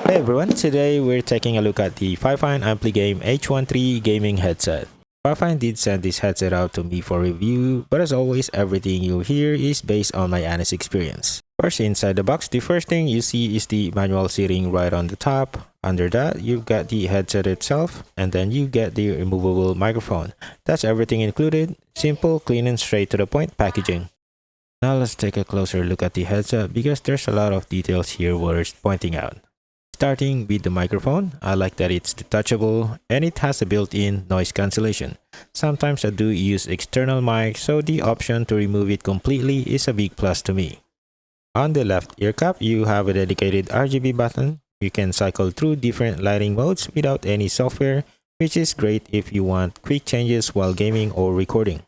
Hey everyone, today we're taking a look at the Fifine Game H13 gaming headset. Fifine did send this headset out to me for review, but as always, everything you hear is based on my honest experience. First, inside the box, the first thing you see is the manual sitting right on the top. Under that, you've got the headset itself, and then you get the removable microphone. That's everything included. Simple, clean, and straight to the point packaging. Now let's take a closer look at the headset because there's a lot of details here worth pointing out. Starting with the microphone, I like that it's detachable and it has a built-in noise cancellation. Sometimes I do use external mic, so the option to remove it completely is a big plus to me. On the left ear cup, you have a dedicated RGB button. You can cycle through different lighting modes without any software, which is great if you want quick changes while gaming or recording.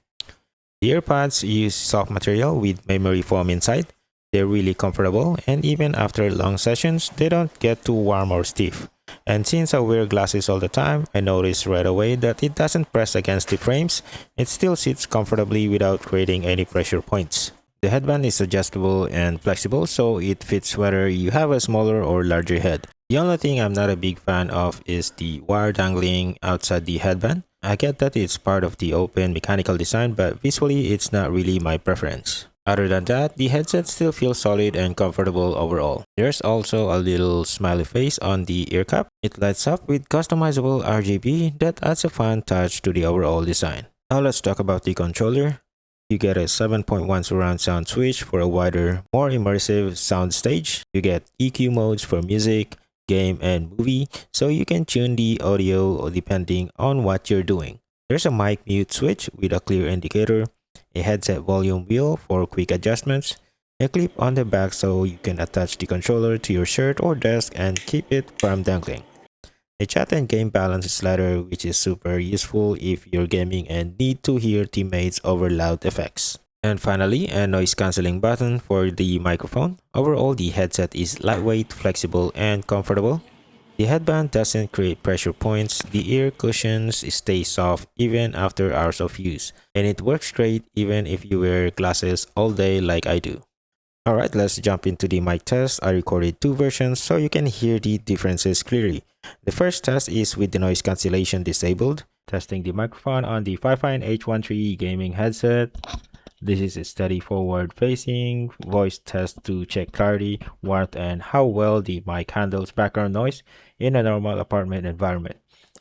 The earpods use soft material with memory foam inside. They're really comfortable, and even after long sessions, they don't get too warm or stiff. And since I wear glasses all the time, I noticed right away that it doesn't press against the frames. It still sits comfortably without creating any pressure points. The headband is adjustable and flexible, so it fits whether you have a smaller or larger head. The only thing I'm not a big fan of is the wire dangling outside the headband. I get that it's part of the open mechanical design, but visually it's not really my preference. Other than that, the headset still feels solid and comfortable overall. There's also a little smiley face on the ear cup. It lights up with customizable RGB that adds a fun touch to the overall design. Now let's talk about the controller. You get a 7.1 surround sound switch for a wider, more immersive sound stage. You get EQ modes for music, game, and movie, so you can tune the audio depending on what you're doing. There's a mic mute switch with a clear indicator, a headset volume wheel for quick adjustments, a clip on the back so you can attach the controller to your shirt or desk and keep it from dangling, a chat and game balance slider which is super useful if you're gaming and need to hear teammates over loud effects. And finally, a noise cancelling button for the microphone. Overall, the headset is lightweight, flexible, and comfortable. The headband doesn't create pressure points, the ear cushions stay soft even after hours of use, and it works great even if you wear glasses all day like I do. Alright, let's jump into the mic test. I recorded two versions so you can hear the differences clearly. The first test is with the noise cancellation disabled, testing the microphone on the Fifine H13 gaming headset. This is a steady forward-facing voice test to check clarity, warmth, and how well the mic handles background noise in a normal apartment environment.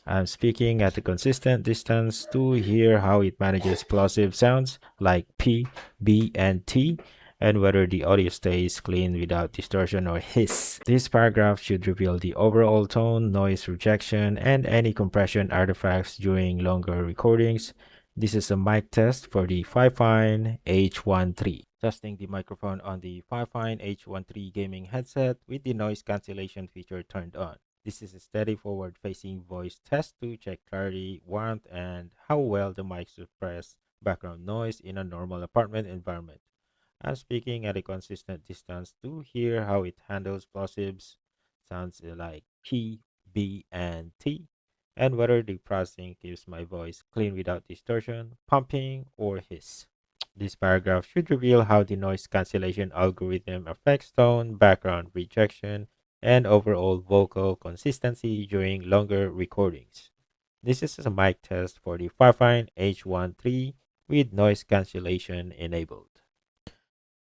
I'm speaking at a consistent distance to hear how it manages plosive sounds like P, B, and T, and whether the audio stays clean without distortion or hiss. This paragraph should reveal the overall tone, noise rejection, and any compression artifacts during longer recordings. This is a mic test for the Fifine H13. Testing the microphone on the Fifine H13 gaming headset with the noise cancellation feature turned on. This is a steady forward-facing voice test to check clarity, warmth, and how well the mic suppresses background noise in a normal apartment environment. I'm speaking at a consistent distance to hear how it handles plosives, sounds like P, B, and T, and whether the processing keeps my voice clean without distortion, pumping, or hiss. This paragraph should reveal how the noise cancellation algorithm affects tone, background rejection, and overall vocal consistency during longer recordings. This is a mic test for the Fifine H13 with noise cancellation enabled.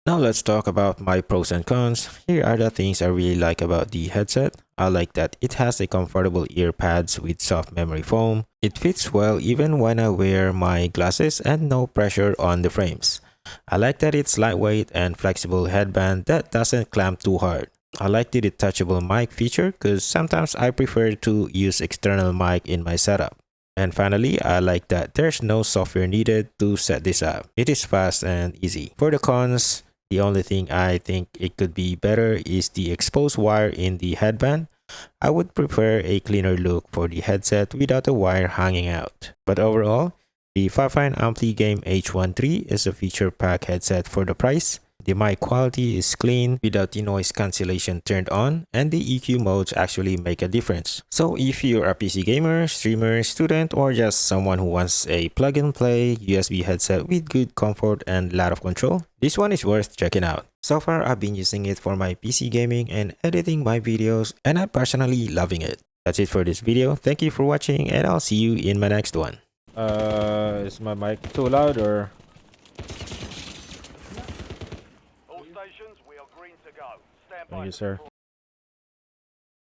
Now let's talk about my pros and cons. Here are the things I really like about the headset. I like that it has a comfortable ear pads with soft memory foam. It fits well even when I wear my glasses and no pressure on the frames. I like that it's lightweight and flexible headband that doesn't clamp too hard. I like the detachable mic feature because sometimes I prefer to use external mic in my setup. And finally, I like that there's no software needed to set this up. It is fast and easy. For the cons, the only thing I think it could be better is the exposed wire in the headband. I would prefer a cleaner look for the headset without a wire hanging out. But overall, the Fifine Game H13 is a feature-packed headset for the price. The mic quality is clean without the noise cancellation turned on, and the EQ modes actually make a difference. So if you're a PC gamer, streamer, student, or just someone who wants a plug-and-play USB headset with good comfort and lot of control, this one is worth checking out. So far, I've been using it for my PC gaming and editing my videos, and I'm personally loving it. That's it for this video. Thank you for watching, and I'll see you in my next one. Is my mic too loud or? All stations, we are green to go. Stand by. Thank you, sir.